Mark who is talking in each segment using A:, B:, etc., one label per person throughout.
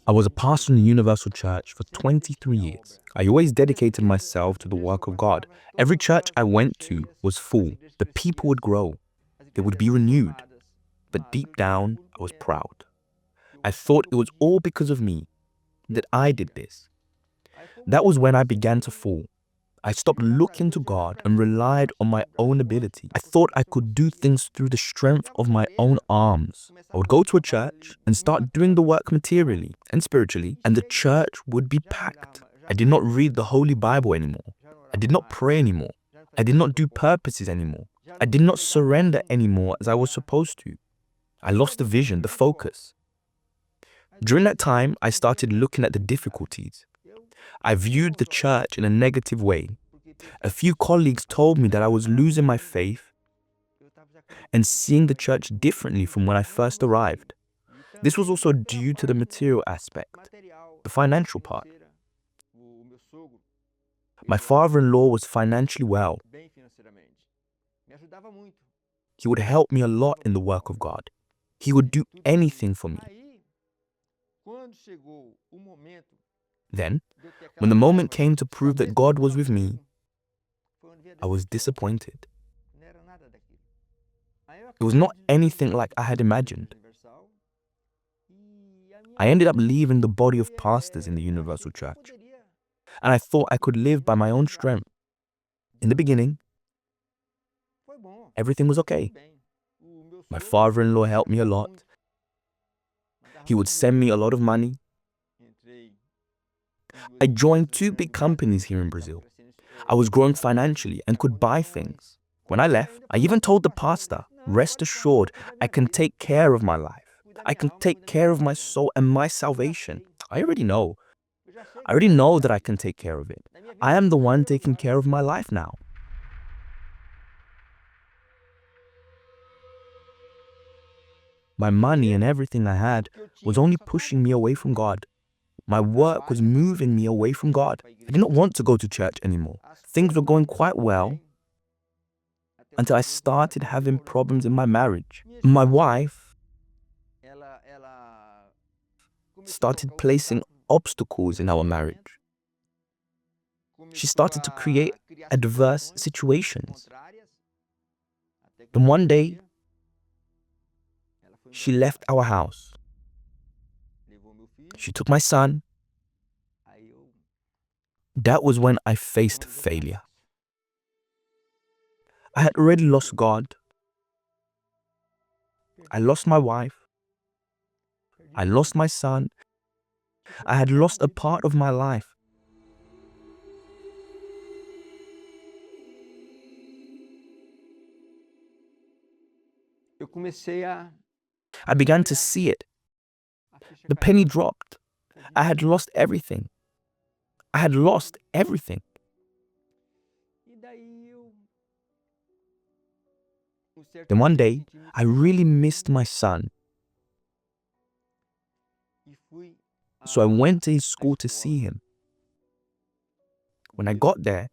A: I was a pastor in the Universal Church for 23 years. I always dedicated myself to the work of God. Every church I went to was full. The people would grow. They would be renewed. But deep down, I was proud. I thought it was all because of me, that I did this. That was when I began to fall. I stopped looking to God and relied on my own ability. I thought I could do things through the strength of my own arms. I would go to a church and start doing the work materially and spiritually, and the church would be packed. I did not read the Holy Bible anymore. I did not pray anymore. I did not do purposes anymore. I did not surrender anymore as I was supposed to. I lost the vision, the focus. During that time, I started looking at the difficulties. I viewed the church in a negative way. A few colleagues told me that I was losing my faith and seeing the church differently from when I first arrived. This was also due to the material aspect, the financial part. My father-in-law was financially well. He would help me a lot in the work of God. He would do anything for me. Then, when the moment came to prove that God was with me, I was disappointed. It was not anything like I had imagined. I ended up leaving the body of pastors in the Universal Church, and I thought I could live by my own strength. In the beginning, everything was okay. My father-in-law helped me a lot. He would send me a lot of money. I joined 2 big companies here in Brazil. I was growing financially and could buy things. When I left, I even told the pastor, rest assured, I can take care of my life. I can take care of my soul and my salvation. I already know. I already know that I can take care of it. I am the one taking care of my life now. My money and everything I had was only pushing me away from God. My work was moving me away from God. I did not want to go to church anymore. Things were going quite well until I started having problems in my marriage. My wife started placing obstacles in our marriage. She started to create adverse situations. Then one day, she left our house. She took my son. That was when I faced failure. I had already lost God. I lost my wife. I lost my son. I had lost a part of my life. I began to see it. The penny dropped. I had lost everything. I had lost everything. Then one day, I really missed my son. So I went to his school to see him. When I got there,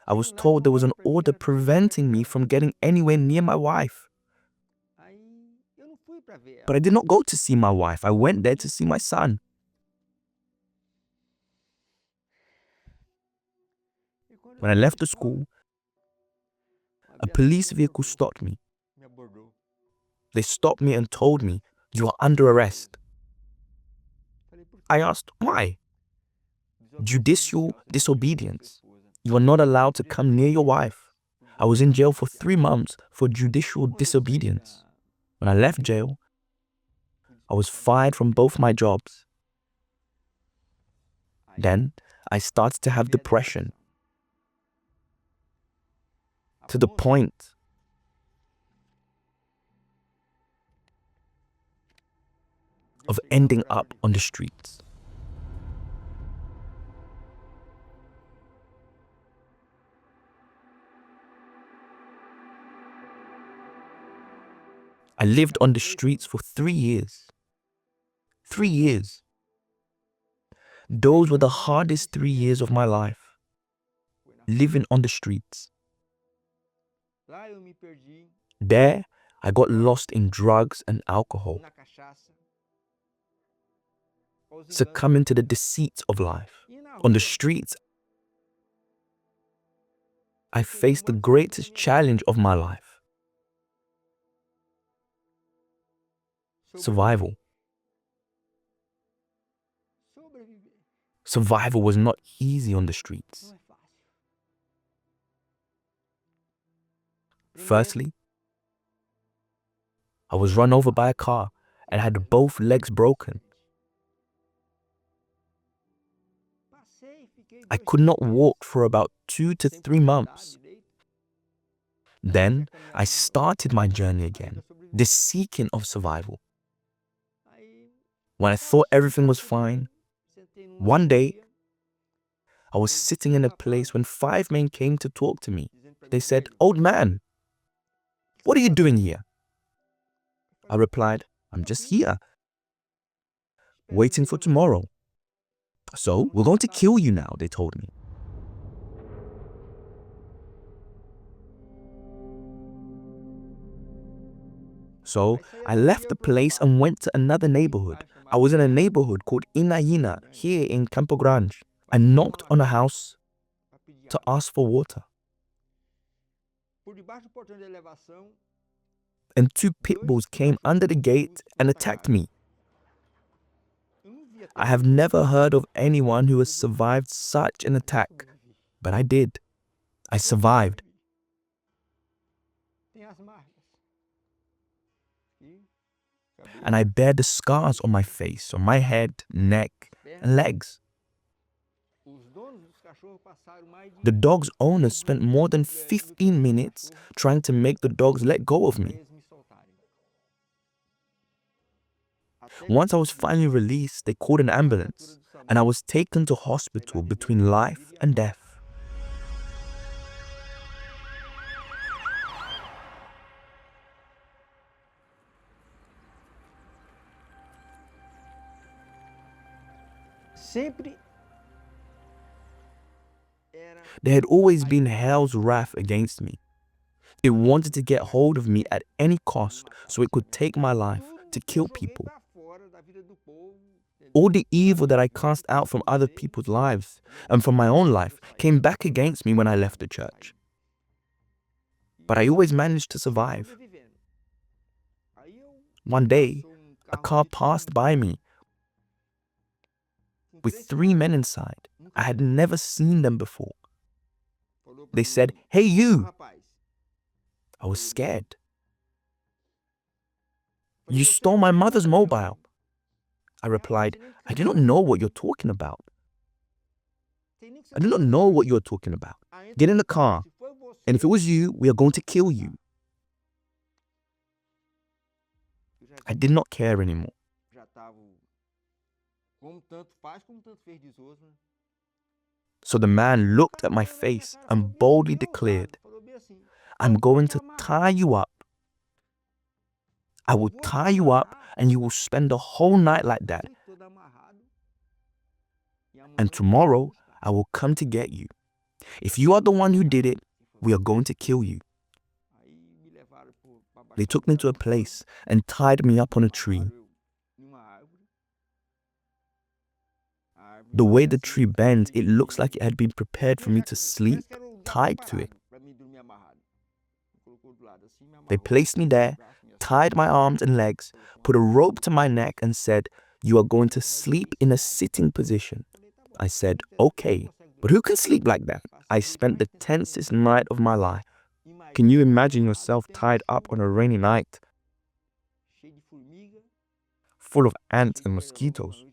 A: I was told there was an order preventing me from getting anywhere near my wife. But I did not go to see my wife. I went there to see my son. When I left the school, a police vehicle stopped me. They stopped me and told me, "You are under arrest." I asked, why? Judicial disobedience. You are not allowed to come near your wife. I was in jail for 3 months for judicial disobedience. When I left jail, I was fired from both my jobs. Then I started to have depression, to the point of ending up on the streets. I lived on the streets for 3 years. 3 years. Those were the hardest 3 years of my life, living on the streets. There, I got lost in drugs and alcohol. succumbing to the deceit of life. On the streets, I faced the greatest challenge of my life: survival. Survival was not easy on the streets. Firstly, I was run over by a car and had both legs broken. I could not walk for about 2 to 3 months. Then I started my journey again, the seeking of survival. When I thought everything was fine, one day I was sitting in a place when 5 men came to talk to me. They said, "Old man, what are you doing here?" I replied, "I'm just here, waiting for tomorrow." "So, we're going to kill you now," they told me. So, I left the place and went to another neighborhood. I was in a neighborhood called Inaína, here in Campo Grande. I knocked on a house to ask for water. And 2 pit bulls came under the gate and attacked me. I have never heard of anyone who has survived such an attack, but I did. I survived. And I bear the scars on my face, on my head, neck, and legs. The dog's owner spent more than 15 minutes trying to make the dogs let go of me. Once I was finally released, they called an ambulance, and I was taken to hospital between life and death. There had always been hell's wrath against me. It wanted to get hold of me at any cost so it could take my life, to kill people. All the evil that I cast out from other people's lives and from my own life came back against me when I left the church. But I always managed to survive. One day, a car passed by me with 3 men inside. I had never seen them before. They said, "Hey, you!" I was scared. "You stole my mother's mobile." I replied, "I do not know what you're talking about. I do not know what you're talking about. Get in the car, and if it was you, we are going to kill you." I did not care anymore. So the man looked at my face and boldly declared, "I'm going to tie you up. I will tie you up and you will spend the whole night like that. And tomorrow I will come to get you. If you are the one who did it, we are going to kill you." They took me to a place and tied me up on a tree. The way the tree bends, it looks like it had been prepared for me to sleep tied to it. They placed me there, tied my arms and legs, put a rope to my neck and said, "You are going to sleep in a sitting position." I said, "Okay, but who can sleep like that?" I spent the tensest night of my life. Can you imagine yourself tied up on a rainy night, full of ants and mosquitoes,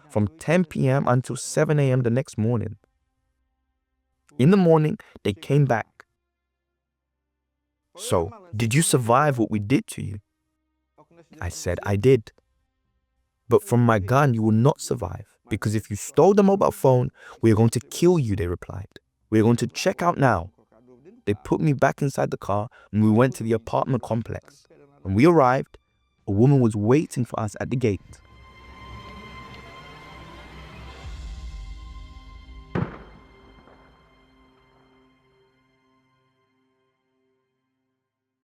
A: from 10 p.m. until 7 a.m. the next morning? In the morning, they came back. "So, did you survive what we did to you?" I said, "I did. But from my gun, you will not survive, because if you stole the mobile phone, we are going to kill you," they replied. "We are going to check out now." They put me back inside the car and we went to the apartment complex. When we arrived, a woman was waiting for us at the gate.